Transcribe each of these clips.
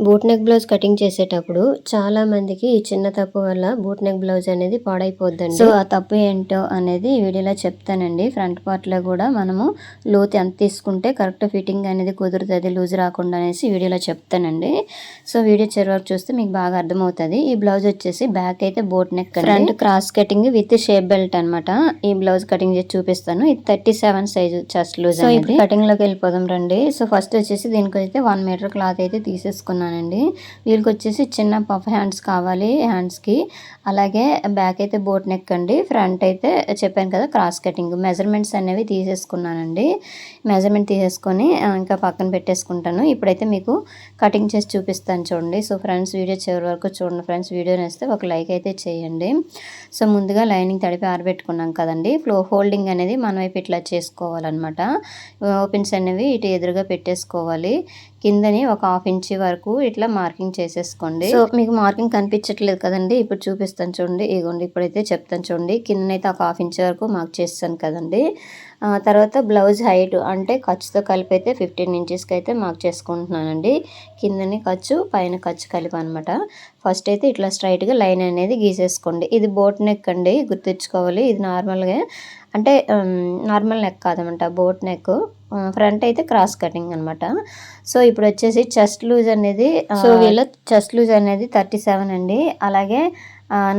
Boat neck blouse cutting చేసేటప్పుడు చాలా మందికి ఈ చిన్న తప్పు వల్ల బోట్ నెక్ బ్లౌజ్ అనేది పాడైపోద్దండి. సో ఆ తప్పు ఏంటో అనేది ఈ వీడియోలో చెప్తానండి. ఫ్రంట్ పార్ట్ లో కూడా మనము లోతు ఎంత తీసుకుంటే కరెక్ట్ ఫిట్టింగ్ అనేది కుదురుతుంది, లూజ్ రాకుండా అనేసి ఈ వీడియోలో చెప్తానండి. సో వీడియో చివరి వరకు చూస్తే మీకు బాగా అర్థమవుతుంది. ఈ బ్లౌజ్ వచ్చేసి బ్యాక్ అయితే boat neck, front cross cutting with shape belt అనమాట. ఈ బ్లౌజ్ కటింగ్ చేసి చూపిస్తాను. ఇది 37 సైజు చెస్ట్ లూజ్. సో ఇప్పుడు కటింగ్ లోకి వెళ్ళిపోదాం రండి. సో ఫస్ట్ వచ్చేసి దీనికైతే 1 మీటర్ క్లాత్ అయితే తీసేసుకున్నానండి. వీళ్ళకి వచ్చేసి చిన్న పఫ్ హ్యాండ్స్ కావాలి హ్యాండ్స్ కి. అలాగే బ్యాక్ అయితే బోట్ నెక్ అండి, ఫ్రంట్ అయితే చెప్పాను కదా క్రాస్ కటింగ్. మెజర్మెంట్స్ అనేవి తీసేసుకున్నానండి. మెజర్మెంట్ తీసేసుకొని ఇంకా పక్కన పెట్టేసుకుంటాను. ఇప్పుడైతే మీకు కటింగ్ చేసి చూపిస్తాను చూడండి. సో ఫ్రెండ్స్ వీడియో చివరి వరకు చూడండి ఫ్రెండ్స్. వీడియో నేస్తే ఒక లైక్ అయితే చేయండి. సో ముందుగా లైనింగ్ తడిపి ఆరబెట్టుకున్నాం కదండి. ఫోల్డింగ్ అనేది మన వైపు ఇట్లా చేసుకోవాలన్నమాట. ఓపెన్స్ అనేవి ఇటు ఎదురుగా పెట్టేసుకోవాలి. కిందని ఒక 1/2 ఇంచ్ వరకు ఇట్లా మార్కింగ్ చేసేసుకోండి. సో మీకు మార్కింగ్ కనిపించట్లేదు కదండి, ఇప్పుడు చూపిస్తాను చూడండి. ఇగోండి ఇప్పుడైతే చెప్తాను చూడండి. కిందనైతే ఒక 1/2 ఇంచ్ వరకు మార్క్ చేస్తాను కదండి. తర్వాత బ్లౌజ్ హైట్ అంటే ఖర్చుతో కలిపి అయితే 15 ఇంచెస్కి అయితే మార్క్ చేసుకుంటున్నానండి. కిందని ఖర్చు పైన ఖర్చు కలిపి అనమాట. ఫస్ట్ అయితే ఇట్లా స్ట్రైట్గా లైన్ అనేది గీసేసుకోండి. ఇది బోట్ నెక్ అండి, గుర్తుంచుకోవాలి. ఇది నార్మల్గా అంటే నార్మల్ నెక్ కాదనమాట, బోట్ నెక్. ఫ్రంట్ అయితే క్రాస్ కటింగ్ అనమాట. సో ఇప్పుడు వచ్చేసి చెస్ట్ లూజ్ అనేది, సో వీళ్ళ చెస్ట్ లూజ్ అనేది 37 అండి. అలాగే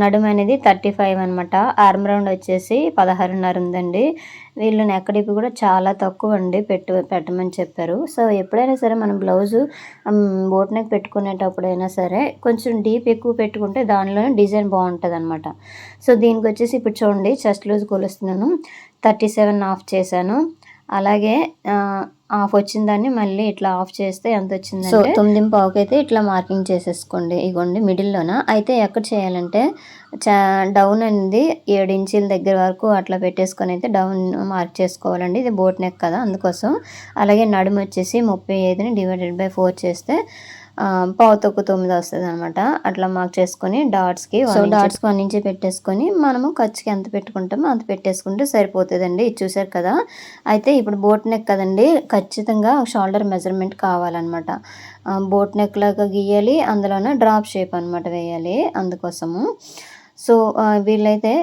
నడుము అనేది 35 అనమాట. ఆర్మ్ రౌండ్ వచ్చేసి 16.5 ఉందండి. వీళ్ళు నెక్ డీప్ కూడా చాలా తక్కువ అండి పెట్టమని చెప్పారు. సో ఎప్పుడైనా సరే మనం బ్లౌజు బోట్ నెక్ పెట్టుకునేటప్పుడైనా సరే కొంచెం డీప్ ఎక్కువ పెట్టుకుంటే దానిలోనే డిజైన్ బాగుంటుంది అనమాట. సో దీనికి వచ్చేసి ఇప్పుడు చూడండి చెస్ట్ లూజ్ కొలుస్తున్నాను. 37 ఆఫ్ చేశాను. అలాగే ఆఫ్ వచ్చిన దాన్ని మళ్ళీ ఇట్లా ఆఫ్ చేస్తే ఎంత వచ్చిందంటే, సో 9.5 అయితే ఇట్లా మార్కింగ్ చేసేసుకోండి. ఇగోండి మిడిల్లోన అయితే ఎక్కడ చేయాలంటే డౌన్ అనేది 7 ఇంచీల దగ్గర వరకు అట్లా పెట్టేసుకొని అయితే డౌన్ మార్క్ చేసుకోవాలండి. ఇది బోట్ నెక్ కదా అందుకోసం. అలాగే నడుము వచ్చేసి 35ని /4 చేస్తే 9.5 వస్తుంది అనమాట. అట్లా మార్క్ చేసుకొని డాట్స్కి, సో డాట్స్కి 1 ఇంచ్ పెట్టేసుకొని మనము ఖర్చుకి ఎంత పెట్టుకుంటామో అంత పెట్టేసుకుంటే సరిపోతుందండి. ఇది చూసారు కదా. అయితే ఇప్పుడు బోట్ నెక్ కదండి, ఖచ్చితంగా షోల్డర్ మెజర్మెంట్ కావాలన్నమాట. బోట్ నెక్ లాగా గీయాలి, అందులోనే డ్రాప్ షేప్ అనమాట వేయాలి అందుకోసము. సో వీళ్ళైతే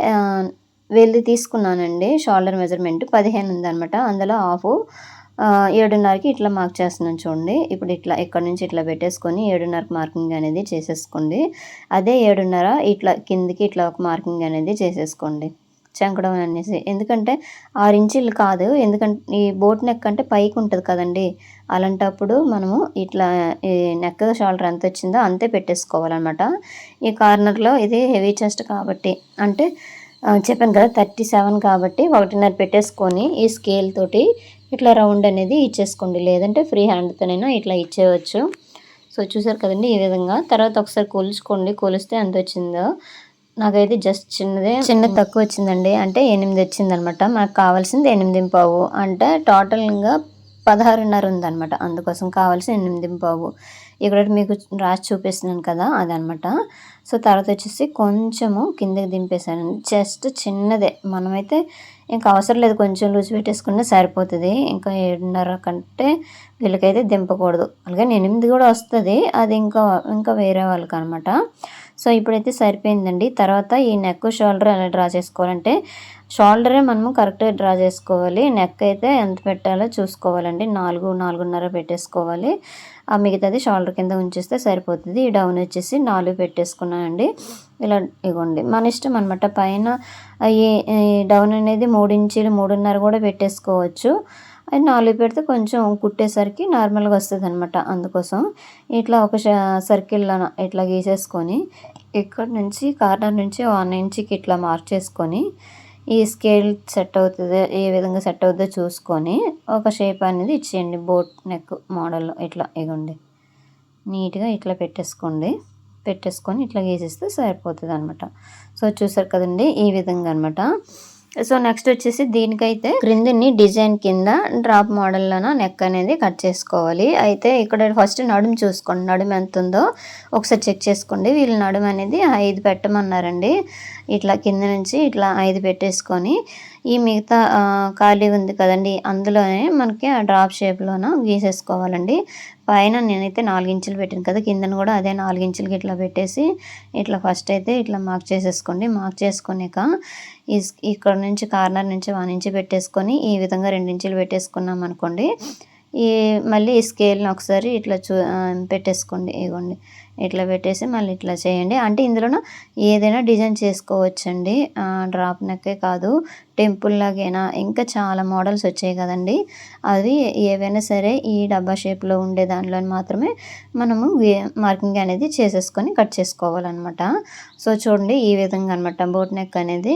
వీళ్ళది తీసుకున్నానండి షోల్డర్ మెజర్మెంట్ 15 ఉందనమాట. అందులో హాఫ్ 7.5కి ఇట్లా మార్క్ చేస్తున్నాను చూడండి. ఇప్పుడు ఇట్లా ఇక్కడ నుంచి ఇట్లా పెట్టేసుకొని 7.5కి మార్కింగ్ అనేది చేసేసుకోండి. అదే 7.5 ఇట్లా కిందికి ఇట్లా ఒక మార్కింగ్ అనేది చేసేసుకోండి చంకడం అనేసి. ఎందుకంటే 6 ఇంచీలు కాదు, ఎందుకంటే ఈ బోట్ నెక్ అంటే పైకి ఉంటుంది కదండి. అలాంటప్పుడు మనము ఇట్లా ఈ నెక్ షోల్డర్ ఎంత వచ్చిందో అంతే పెట్టేసుకోవాలన్నమాట. ఈ కార్నర్లో ఇది హెవీ చెస్ట్ కాబట్టి అంటే చెప్పాను కదా 37 కాబట్టి 1.5 పెట్టేసుకొని ఈ స్కేల్ తోటి ఇట్లా రౌండ్ అనేది ఇచ్చేసుకోండి. లేదంటే ఫ్రీ హ్యాండ్తోనైనా ఇట్లా ఇచ్చేయవచ్చు. సో చూసారు కదండి ఈ విధంగా. తర్వాత ఒకసారి కొలుచుకోండి, కొలిస్తే ఎంత వచ్చిందో. నాకైతే జస్ట్ చిన్న తక్కువ వచ్చిందండి, అంటే 8 వచ్చిందనమాట. మనకు కావాల్సింది 8.5, అంటే టోటల్గా 16.5 ఉందనమాట. అందుకోసం కావాల్సి 8.5. ఇక్కడ మీకు రాసి చూపిస్తున్నాను కదా అదనమాట. సో తర్వాత వచ్చేసి కొంచెము కిందకి దింపేసాను. జస్ట్ చిన్నదే, మనమైతే ఇంకా అవసరం లేదు, కొంచెం లూజ్ పెట్టేసుకుంటే సరిపోతుంది. ఇంకా 7.5 కంటే వీళ్ళకైతే దింపకూడదు. అలాగే 8 కూడా వస్తుంది, అది ఇంకా వేరే వాళ్ళకి అనమాట. సో ఇప్పుడైతే సరిపోయిందండి. తర్వాత ఈ నెక్ షోల్డర్ ఎలా డ్రా చేసుకోవాలంటే, షోల్డరే మనము కరెక్ట్గా డ్రా చేసుకోవాలి. నెక్ అయితే ఎంత పెట్టాలో చూసుకోవాలండి. 4.5 పెట్టేసుకోవాలి. ఆ మిగతాది షోల్డర్ కింద ఉంచేస్తే సరిపోతుంది. ఈ డౌన్ వచ్చేసి 4 పెట్టేసుకున్నానండి. ఇలా ఇవ్వండి మన ఇష్టం అనమాట. పైన ఈ డౌన్ అనేది 3 ఇంచీలు 3.5 కూడా పెట్టేసుకోవచ్చు. అది 4 పెడితే కొంచెం కుట్టేసరికి నార్మల్గా వస్తుంది అనమాట. అందుకోసం ఇట్లా ఒక సర్కిల్లో ఇట్లా గీసేసుకొని ఇక్కడ నుంచి కార్నర్ నుంచి 1 ఇంచ్కి ఇట్లా మార్క్ చేసుకొని ఈ స్కేల్ సెట్ అవుతుంది, ఏ విధంగా సెట్ అవుతుందో చూసుకొని ఒక షేప్ అనేది ఇచ్చేయండి. బోట్ నెక్ మోడల్లో ఇట్లా ఇగోండి నీట్గా ఇట్లా పెట్టేసుకొని ఇట్లా గీసేస్తే సరిపోతుంది అనమాట. సో చూసారు కదండి ఈ విధంగా అనమాట. సో నెక్స్ట్ వచ్చేసి దీనికైతే క్రిందిని డిజైన్ కింద డ్రాప్ మోడల్లోన నెక్ అనేది కట్ చేసుకోవాలి. అయితే ఇక్కడ ఫస్ట్ నడుము చూసుకోండి, నడుము ఎంత ఉందో ఒకసారి చెక్ చేసుకోండి. వీళ్ళు నడుము అనేది 5 పెట్టమన్నారండి. ఇట్లా కింద నుంచి ఇట్లా 5 పెట్టేసుకొని ఈ మిగతా ఖాళీ ఉంది కదండి, అందులోనే మనకి ఆ డ్రాప్ షేప్లోన గీసేసుకోవాలండి. పైన నేనైతే 4 ఇంచులు పెట్టాను కదా, కిందన కూడా అదే 4 ఇంచులకి ఇట్లా పెట్టేసి ఇట్లా ఫస్ట్ అయితే ఇట్లా మార్క్ చేసేసుకోండి. మార్క్ చేసుకున్నాక ఇక్కడ నుంచి కార్నర్ నుంచి 1 ఇంచు పెట్టేసుకొని ఈ విధంగా 2 ఇంచులు పెట్టేసుకున్నాం అనుకోండి. మళ్ళీ ఈ స్కేల్ని ఒకసారి ఇట్లా పెట్టేసుకోండి. ఇగోండి ఇట్లా పెట్టేసి మళ్ళీ ఇట్లా చేయండి. అంటే ఇందులోన ఏదైనా డిజైన్ చేసుకోవచ్చండి, డ్రాప్ నెక్కే కాదు, టెంపుల్ లాగైనా ఇంకా చాలా మోడల్స్ వచ్చాయి కదండి. అవి ఏవైనా సరే ఈ డబ్బా షేప్లో ఉండే దానిలో మాత్రమే మనము మార్కింగ్ అనేది చేసేసుకొని కట్ చేసుకోవాలన్నమాట. సో చూడండి ఈ విధంగా అనమాట బోట్ నెక్ అనేది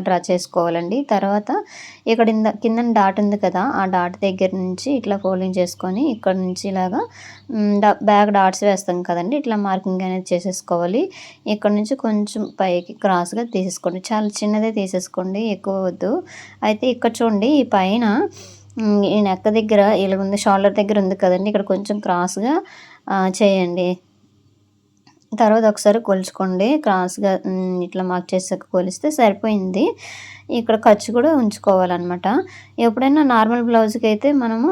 డ్రా చేసుకోవాలండి. తర్వాత ఇక్కడ కింద డాట్ ఉంది కదా, ఆ డాట్ దగ్గర నుంచి ఇట్లా ఫోల్డింగ్ చేసుకొని ఇక్కడ నుంచి ఇలాగా బ్యాక్ డాట్స్ వేస్తాం కదండి, ఇట్లా మార్కింగ్ అనేది చేసేసుకోవాలి. ఇక్కడ నుంచి కొంచెం పైకి క్రాస్గా తీసేసుకోండి, చాలా చిన్నదే తీసేసుకోండి, ఎక్కువ వద్దు. అయితే ఇక్కడ చూడండి ఈ పైన ఈ నెక్ దగ్గర ఇలా ఉంది, షోల్డర్ దగ్గర ఉంది కదండి, ఇక్కడ కొంచెం క్రాస్గా చేయండి. తర్వాత ఒకసారి కొలుచుకోండి, క్రాస్గా ఇట్లా మార్క్ చేసాక కొలిస్తే సరిపోయింది. ఇక్కడ ఖర్చు కూడా ఉంచుకోవాలన్నమాట. ఎప్పుడైనా నార్మల్ బ్లౌజ్కి అయితే మనము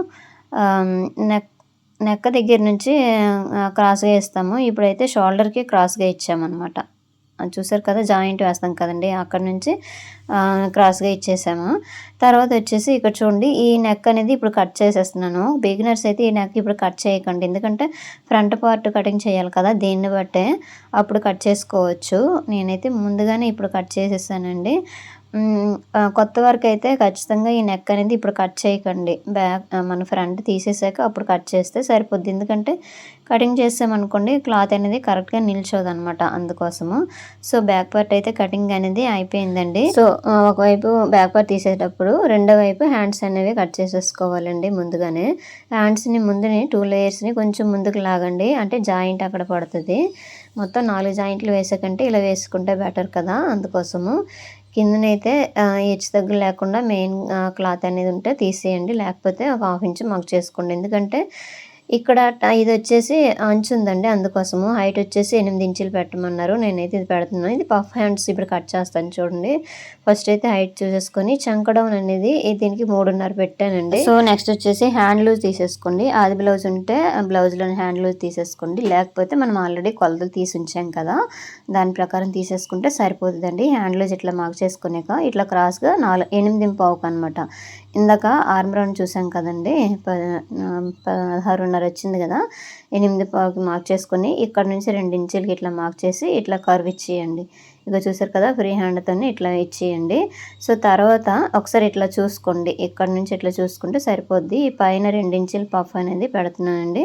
నెక్ దగ్గర నుంచి క్రాస్గా వేస్తాము, ఇప్పుడైతే షోల్డర్కి క్రాస్గా ఇచ్చామన్నమాట. చూసారు కదా, జాయింట్ వేస్తాం కదండి, అక్కడ నుంచి క్రాస్గా ఇచ్చేసాము. తర్వాత వచ్చేసి ఇక్కడ చూడండి ఈ నెక్ అనేది ఇప్పుడు కట్ చేసేస్తున్నాను. బిగినర్స్ అయితే ఈ నెక్ ఇప్పుడు కట్ చేయకండి, ఎందుకంటే ఫ్రంట్ పార్ట్ కటింగ్ చేయాలి కదా, దీన్ని బట్టే అప్పుడు కట్ చేసుకోవచ్చు. నేనైతే ముందుగానే ఇప్పుడు కట్ చేసేసానండి. కొత్త వారికి అయితే ఖచ్చితంగా ఈ నెక్ అనేది ఇప్పుడు కట్ చేయకండి, మన ఫ్రంట్ తీసేసాక అప్పుడు కట్ చేస్తే సరిపోద్ది. ఎందుకంటే కటింగ్ చేసామనుకోండి క్లాత్ అనేది కరెక్ట్గా నిల్చోదు అనమాట, అందుకోసము. సో బ్యాక్ పార్ట్ అయితే కటింగ్ అనేది అయిపోయిందండి. సో ఒకవైపు బ్యాక్ పార్ట్ తీసేటప్పుడు రెండో వైపు హ్యాండ్స్ అనేవి కట్ చేసేసుకోవాలండి. ముందుగానే హ్యాండ్స్ని 2 లేయర్స్ని కొంచెం ముందుకు లాగండి, అంటే జాయింట్ అక్కడ పడుతుంది. మొత్తం 4 జాయింట్లు వేసాకంటే ఇలా వేసుకుంటే బెటర్ కదా, అందుకోసము. కిందనైతే హెచ్చు తగ్గులు లేకుండా మెయిన్ క్లాత్ అనేది ఉంటే తీసేయండి, లేకపోతే ఒక 1/2 ఇంచు మార్క్ చేసుకోండి. ఎందుకంటే ఇక్కడ ఇది వచ్చేసి అంచు ఉందండి, అందుకోసము. హైట్ వచ్చేసి 8 ఇంచులు పెట్టమన్నారు, నేనైతే ఇది పెడుతున్నాను. ఇది పఫ్ హ్యాండ్స్ ఇప్పుడు కట్ చేస్తాను చూడండి. ఫస్ట్ అయితే హైట్ చూసేసుకొని చంక డౌన్ అనేది దీనికి 3.5 పెట్టానండి. సో నెక్స్ట్ వచ్చేసి హ్యాండ్ లూజ్ తీసేసుకోండి. ఆది బ్లౌజ్ ఉంటే బ్లౌజ్లోని హ్యాండ్ లూజ్ తీసేసుకోండి, లేకపోతే మనం ఆల్రెడీ కొలతలు తీసి ఉంచాం కదా, దాని ప్రకారం తీసేసుకుంటే సరిపోతుందండి. హ్యాండ్ లూజ్ ఇట్లా మార్క్ చేసుకునేక ఇట్లా క్రాస్గా 8.25 అనమాట. ఇందాక ఆర్మ్ రౌండ్ చూసాం కదండి, 16.5 వచ్చింది కదా, 8.25కి మార్క్ చేసుకొని ఇక్కడ నుంచి 2 ఇంచులకి ఇట్లా మార్క్ చేసి ఇట్లా కర్వ్ ఇచ్చేయండి. ఇక చూసారు కదా, ఫ్రీ హ్యాండ్తో ఇట్లా ఇచ్చేయండి. సో తర్వాత ఒకసారి ఇట్లా చూసుకోండి, ఇక్కడ నుంచి ఇట్లా చూసుకుంటే సరిపోద్ది. ఈ పైన 2 ఇంచుల పఫ్ అనేది పెడుతున్నానండి,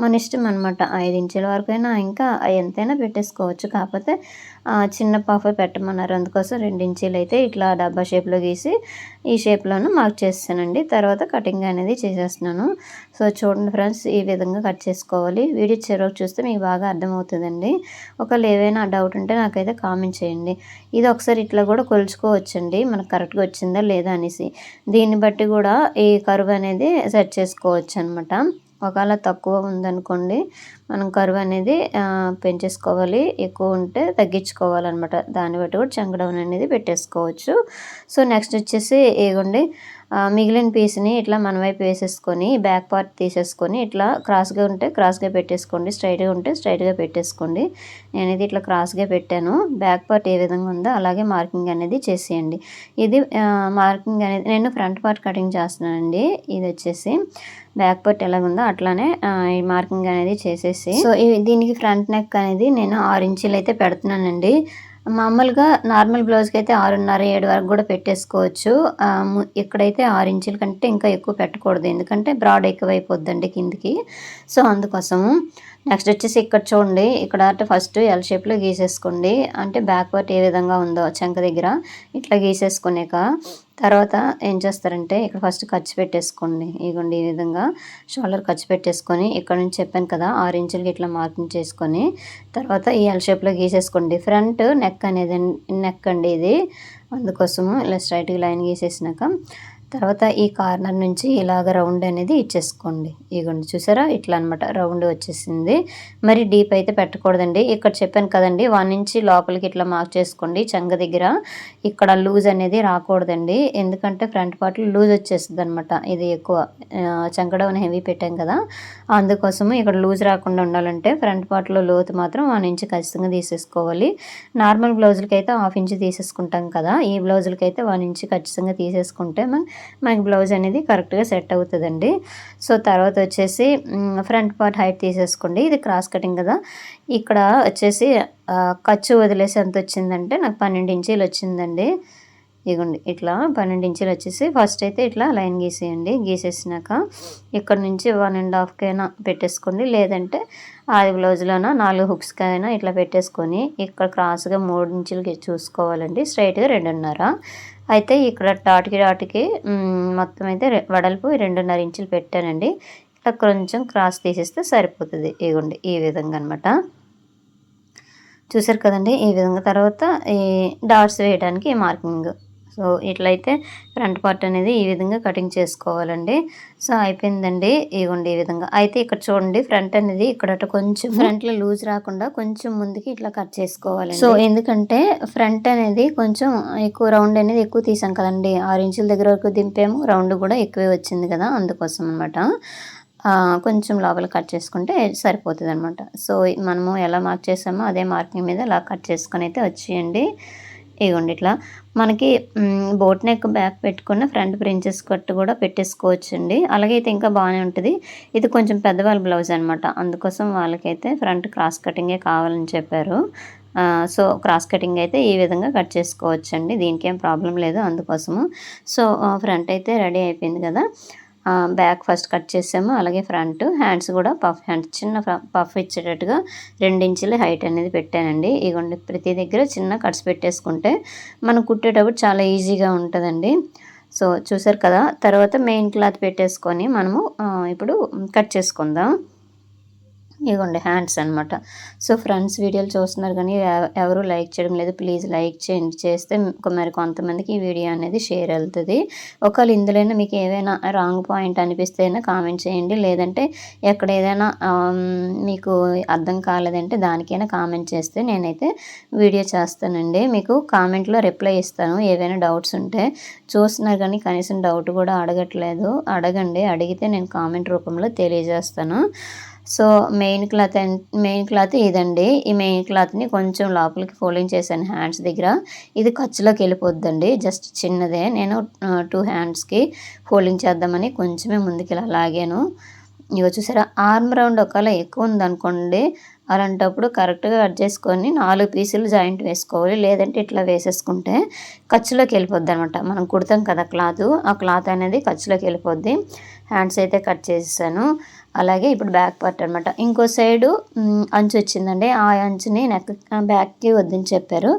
మన ఇష్టం అనమాట. 5 ఇంచుల వరకు అయినా ఇంకా ఎంతైనా పెట్టేసుకోవచ్చు, కాకపోతే చిన్న పఫ్ పెట్టమన్నారు, అందుకోసం 2 ఇంచులు అయితే ఇట్లా డబ్బా షేప్లో గీసి ఈ షేప్లోనూ మార్క్ చేస్తానండి. తర్వాత కటింగ్ అనేది చేసేస్తున్నాను. సో చూడండి ఫ్రెండ్స్, ఈ విధంగా కట్ చేసుకోవాలి. వీడియో చివరికి చూస్తే మీకు బాగా అర్థమవుతుందండి. ఒకవేళ ఏవైనా డౌట్ ఉంటే నాకైతే కామెంట్ చేయండి. ఇది ఒకసారి ఇట్లా కూడా కొలుచుకోవచ్చండి, మనకు కరెక్ట్గా వచ్చిందా లేదా అనేసి. దీన్ని బట్టి కూడా ఈ కర్వ్ అనేది సెట్ చేసుకోవచ్చు అనమాట. ఒకవేళ తక్కువ ఉందనుకోండి మనం కర్వ్ అనేది పెంచేసుకోవాలి, ఎక్కువ ఉంటే తగ్గించుకోవాలన్నమాట. దాన్ని బట్టి కూడా చంక డౌన్ అనేది పెట్టేసుకోవచ్చు. సో నెక్స్ట్ వచ్చేసి ఇగోండి మిగిలిన పీస్ని ఇట్లా మన వైపు వేసేసుకొని బ్యాక్ పార్ట్ తీసేసుకొని ఇట్లా క్రాస్గా ఉంటే క్రాస్గా పెట్టేసుకోండి, స్ట్రైట్గా ఉంటే స్ట్రైట్గా పెట్టేసుకోండి. నేనైతే ఇట్లా క్రాస్గా పెట్టాను. బ్యాక్ పార్ట్ ఏ విధంగా ఉందో అలాగే మార్కింగ్ అనేది చేసేయండి. ఇది మార్కింగ్ అనేది నేను ఫ్రంట్ పార్ట్ కటింగ్ చేస్తున్నానండి. ఇది వచ్చేసి బ్యాక్ పార్ట్ ఎలాగుందో అట్లానే ఈ మార్కింగ్ అనేది చేసేసి, సో దీనికి ఫ్రంట్ నెక్ అనేది నేను 6 ఇంచులు అయితే పెడుతున్నానండి. మామూలుగా నార్మల్ బ్లౌజ్కి అయితే 6.5 7 వరకు కూడా పెట్టేసుకోవచ్చు. ఇక్కడైతే 6 ఇంచుల కంటే ఇంకా ఎక్కువ పెట్టకూడదు, ఎందుకంటే బ్రాడ్ ఎక్కువైపోద్దండి కిందికి. సో అందుకోసము నెక్స్ట్ వచ్చేసి ఇక్కడ చూడండి, ఇక్కడ అంటే ఫస్ట్ ఎల్ షేప్లో గీసేసుకోండి, అంటే బ్యాక్ పార్ట్ ఏ విధంగా ఉందో చంక దగ్గర ఇట్లా గీసేసుకునేక తర్వాత ఏం చేస్తారంటే ఇక్కడ ఫస్ట్ ఖర్చు పెట్టేసుకోండి. ఇగోండి ఈ విధంగా షోల్డర్ ఖర్చు పెట్టేసుకొని ఇక్కడ నుంచి చెప్పాను కదా 6 ఇంచులకి ఇట్లా మార్కింగ్ చేసుకొని తర్వాత ఈ ఎల్ షేప్లో గీసేసుకోండి. ఫ్రంట్ నెక్ అనేది నెక్ అండి ఇది, అందుకోసము ఇలా స్ట్రైట్గా లైన్ గీసేసినాక తర్వాత ఈ కార్నర్ నుంచి ఇలాగ రౌండ్ అనేది ఇచ్చేసుకోండి. ఇగోండి చూసారా ఇట్లా అనమాట రౌండ్ వచ్చేసింది. మరి డీప్ అయితే పెట్టకూడదండి. ఇక్కడ చెప్పాను కదండి 1 ఇంచ్ లోపలికి ఇట్లా మార్క్ చేసుకోండి. చెంగ దగ్గర ఇక్కడ లూజ్ అనేది రాకూడదండి. ఎందుకంటే ఫ్రంట్ పార్ట్లో లూజ్ వచ్చేస్తుంది అనమాట. ఇది ఎక్కువ చంకడౌన్ హెవీ పెట్టాం కదా, అందుకోసము ఇక్కడ లూజ్ రాకుండా ఉండాలంటే ఫ్రంట్ పార్ట్లో లోతు మాత్రం 1 ఇంచ్ ఖచ్చితంగా తీసేసుకోవాలి. నార్మల్ బ్లౌజులకి అయితే 1/2 ఇంచ్ తీసేసుకుంటాం కదా, ఈ బ్లౌజులకి అయితే 1 ఇంచ్ ఖచ్చితంగా తీసేసుకుంటే మనకి బ్లౌజ్ అనేది కరెక్ట్గా సెట్ అవుతుందండి. సో తర్వాత వచ్చేసి ఫ్రంట్ పార్ట్ హైట్ తీసేసుకోండి. ఇది క్రాస్ కటింగ్ కదా, ఇక్కడ వచ్చేసి ఖర్చు వదిలేసి ఎంత వచ్చిందంటే నాకు 12 ఇంచీలు వచ్చిందండి. ఇగోండి ఇట్లా 12 ఇంచీలు వచ్చేసి ఫస్ట్ అయితే ఇట్లా లైన్ గీసేయండి. గీసేసినాక ఇక్కడ నుంచి 1.5కైనా పెట్టేసుకోండి, లేదంటే ఆది బ్లౌజ్లోన 4 హుక్స్కైనా ఇట్లా పెట్టేసుకొని ఇక్కడ క్రాస్గా 3 ఇంచులకి చూసుకోవాలండి. స్ట్రైట్గా 2.5. అయితే ఇక్కడ డాట్కి మొత్తం అయితే వెడల్పు 2.5 ఇంచులు పెట్టానండి. ఇట్లా కొంచెం క్రాస్ తీసేస్తే సరిపోతుంది. ఇగోండి ఈ విధంగా అనమాట. చూసారు కదండి ఈ విధంగా. తర్వాత ఈ డాట్స్ వేయడానికి మార్కింగ్. సో ఇట్లయితే ఫ్రంట్ పార్ట్ అనేది ఈ విధంగా కటింగ్ చేసుకోవాలండి. సో అయిపోయిందండి. ఇగోండి ఈ విధంగా. అయితే ఇక్కడ చూడండి ఫ్రంట్ అనేది ఇక్కడ కొంచెం ఫ్రంట్లో లూజ్ రాకుండా కొంచెం ముందుకి ఇట్లా కట్ చేసుకోవాలండి. సో ఎందుకంటే ఫ్రంట్ అనేది కొంచెం ఎక్కువ రౌండ్ అనేది ఎక్కువ తీసాం కదండి, 6 ఇంచుల దగ్గర వరకు దింపాము, రౌండ్ కూడా ఎక్కువే వచ్చింది కదా, అందుకోసం అనమాట. కొంచెం లోపల కట్ చేసుకుంటే సరిపోతుంది అనమాట. సో మనము ఎలా మార్క్ చేసామో అదే మార్కింగ్ మీద ఇలా కట్ చేసుకొని అయితే వచ్చేయండి. ఇగోండి ఇట్లా మనకి బోట్ నెక్ బ్యాక్ పెట్టుకున్న ఫ్రంట్ ప్రిన్సెస్ కట్ కూడా పెట్టేసుకోవచ్చండి. అలాగే అయితే ఇంకా బాగానే ఉంటుంది. ఇది కొంచెం పెద్దవాళ్ళ బ్లౌజ్ అనమాట, అందుకోసం వాళ్ళకైతే ఫ్రంట్ క్రాస్ కటింగే కావాలని చెప్పారు. సో క్రాస్ కటింగ్ అయితే ఈ విధంగా కట్ చేసుకోవచ్చండి, దీనికి ఏం ప్రాబ్లం లేదు అందుకోసము. సో ఫ్రంట్ అయితే రెడీ అయిపోయింది కదా. బ్యాక్ ఫస్ట్ కట్ చేసాము, అలాగే ఫ్రంట్ హ్యాండ్స్ కూడా పఫ్ హ్యాండ్స్ చిన్న పఫ్ ఇచ్చేటట్టుగా 2 ఇంచుల హైట్ అనేది పెట్టానండి. ఇగోండి ప్రతి దగ్గర చిన్న కట్స్ పెట్టేసుకుంటే మనం కుట్టేటప్పుడు చాలా ఈజీగా ఉంటుందండి. సో చూసారు కదా. తర్వాత మెయిన్ క్లాత్ పెట్టేసుకొని మనము ఇప్పుడు కట్ చేసుకుందాం. ఇదిగోండి హ్యాండ్స్ అనమాట. సో ఫ్రెండ్స్ వీడియోలు చూస్తున్నారు కానీ ఎవరు లైక్ చేయడం లేదు, ప్లీజ్ లైక్ చేయండి. చేస్తే మరి కొంతమందికి ఈ వీడియో అనేది షేర్ వెళ్తుంది. ఒకవేళ ఇందులోనే మీకు ఏదైనా రాంగ్ పాయింట్ అనిపిస్తే కామెంట్ చేయండి, లేదంటే ఎక్కడ ఏదైనా మీకు అర్థం కాలేదంటే దానికైనా కామెంట్ చేస్తే నేనైతే వీడియో చేస్తానండి. మీకు కామెంట్లో రిప్లై ఇస్తాను ఏవైనా డౌట్స్ ఉంటే. చూస్తున్నారు కానీ కనీసం డౌట్ కూడా అడగట్లేదు, అడగండి. అడిగితే నేను కామెంట్ రూపంలో తెలియజేస్తాను. సో మెయిన్ క్లాత్ ఇదండి. ఈ మెయిన్ క్లాత్ని కొంచెం లోపలికి ఫోల్డింగ్ చేశాను హ్యాండ్స్ దగ్గర. ఇది ఖర్చులోకి వెళ్ళిపోద్దండి, జస్ట్ చిన్నదే. నేను 2 హ్యాండ్స్కి ఫోల్డింగ్ చేద్దామని కొంచెమే ముందుకి ఇలా లాగాను. ఇగో చూసారా, ఆర్మ్ రౌండ్ ఒకవేళ ఎక్కువ ఉందనుకోండి, అలాంటప్పుడు కరెక్ట్గా కట్ చేసుకొని 4 పీసులు జాయింట్ వేసుకోవాలి, లేదంటే ఇట్లా వేసేసుకుంటే ఖర్చులోకి వెళ్ళిపోద్ది అనమాట. మనం కుడతాం కదా క్లాత్, ఆ క్లాత్ అనేది ఖర్చులోకి వెళ్ళిపోద్ది. హ్యాండ్స్ అయితే కట్ చేసేసాను. అలాగే ఇప్పుడు బ్యాక్ పార్ట్ అనమాట. ఇంకో సైడు అంచు వచ్చిందండి, ఆ అంచుని బ్యాక్కి వద్దని చెప్పారు.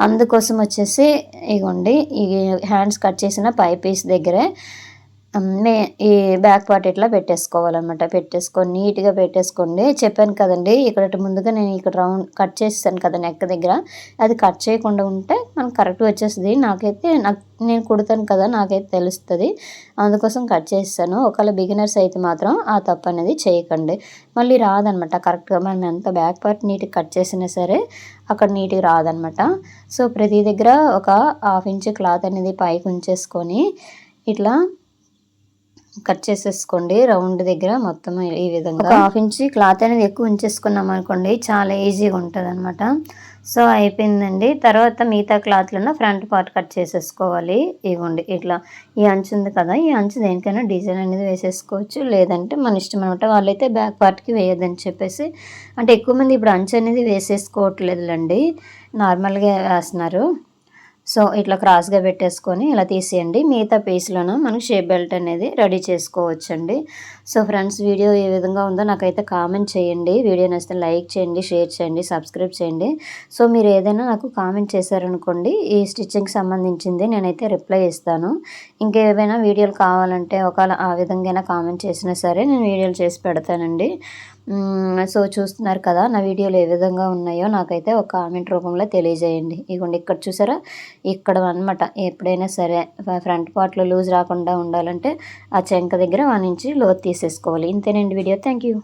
అందుకోసం వచ్చేసి ఇగోండి ఈ హ్యాండ్స్ కట్ చేసిన పై పీస్ దగ్గరే ఈ బ్యాక్ పార్ట్ ఇట్లా పెట్టేసుకోవాలన్నమాట. పెట్టేసుకొని నీట్గా పెట్టేసుకోండి. చెప్పాను కదండి ఇక్కడ ముందుగా నేను ఇక్కడ రౌండ్ కట్ చేస్తాను కదా నెక్ దగ్గర, అది కట్ చేయకుండా ఉంటే మనకు కరెక్ట్ వచ్చేస్తుంది. నేను కుడతాను కదా, నాకైతే తెలుస్తుంది, అందుకోసం కట్ చేస్తాను. ఒకవేళ బిగినర్స్ అయితే మాత్రం ఆ తప్పు అనేది చేయకండి, మళ్ళీ రాదనమాట కరెక్ట్గా. మనం ఎంత బ్యాక్ పార్ట్ నీట్గా కట్ చేసినా సరే అక్కడ నీట్గా రాదనమాట. సో ప్రతి దగ్గర ఒక 1/2 ఇంచ్ క్లాత్ అనేది పైకి ఉంచేసుకొని ఇట్లా కట్ చేసేసుకోండి. రౌండ్ దగ్గర మొత్తం ఈ విధంగా 1/2 ఇంచ్ క్లాత్ అనేది ఎక్కువ ఉంచేసుకున్నాం అనుకోండి, చాలా ఈజీగా ఉంటుంది అనమాట. సో అయిపోయిందండి. తర్వాత మిగతా క్లాత్లను ఫ్రంట్ పార్ట్ కట్ చేసేసుకోవాలి. ఇవ్వండి ఇట్లా ఈ అంచు ఉంది కదా, ఈ అంచు దేనికైనా డిజైన్ అనేది వేసేసుకోవచ్చు, లేదంటే మన ఇష్టం అనమాట. వాళ్ళైతే బ్యాక్ పార్ట్కి వేయద్దని చెప్పేసి, అంటే ఎక్కువ మంది ఇప్పుడు అంచు అనేది వేసేసుకోవట్లేదులండి, నార్మల్గా వేస్తున్నారు. సో ఇట్లా క్రాస్గా పెట్టేసుకొని ఇలా తీసేయండి. మిగతా పీస్లను మనం షేప్ బెల్ట్ అనేది రెడీ చేసుకోవచ్చండి. సో ఫ్రెండ్స్ వీడియో ఏ విధంగా ఉందో నాకైతే కామెంట్ చేయండి. వీడియో నచ్చితే లైక్ చేయండి, షేర్ చేయండి, సబ్స్క్రైబ్ చేయండి. సో మీరు ఏదైనా నాకు కామెంట్ చేశారనుకోండి ఈ స్టిచ్చింగ్కి సంబంధించింది, నేనైతే రిప్లై ఇస్తాను. ఇంకేమైనా వీడియోలు కావాలంటే ఒకవేళ ఆ విధంగా కామెంట్ చేసినా సరే నేను వీడియోలు చేసి పెడతానండి. సో చూస్తున్నారు కదా నా వీడియోలు ఏ విధంగా ఉన్నాయో నాకైతే ఒక కామెంట్ రూపంలో తెలియజేయండి. ఇగోండి ఇక్కడ చూసారా, ఇక్కడ అనమాట. ఎప్పుడైనా సరే ఫ్రంట్ పార్ట్లో లూజ్ రాకుండా ఉండాలంటే ఆ చెంక దగ్గర 1 ఇంచ్ లోతు తీసేసుకోవాలి. ఇంతేనండి వీడియో. Thank you.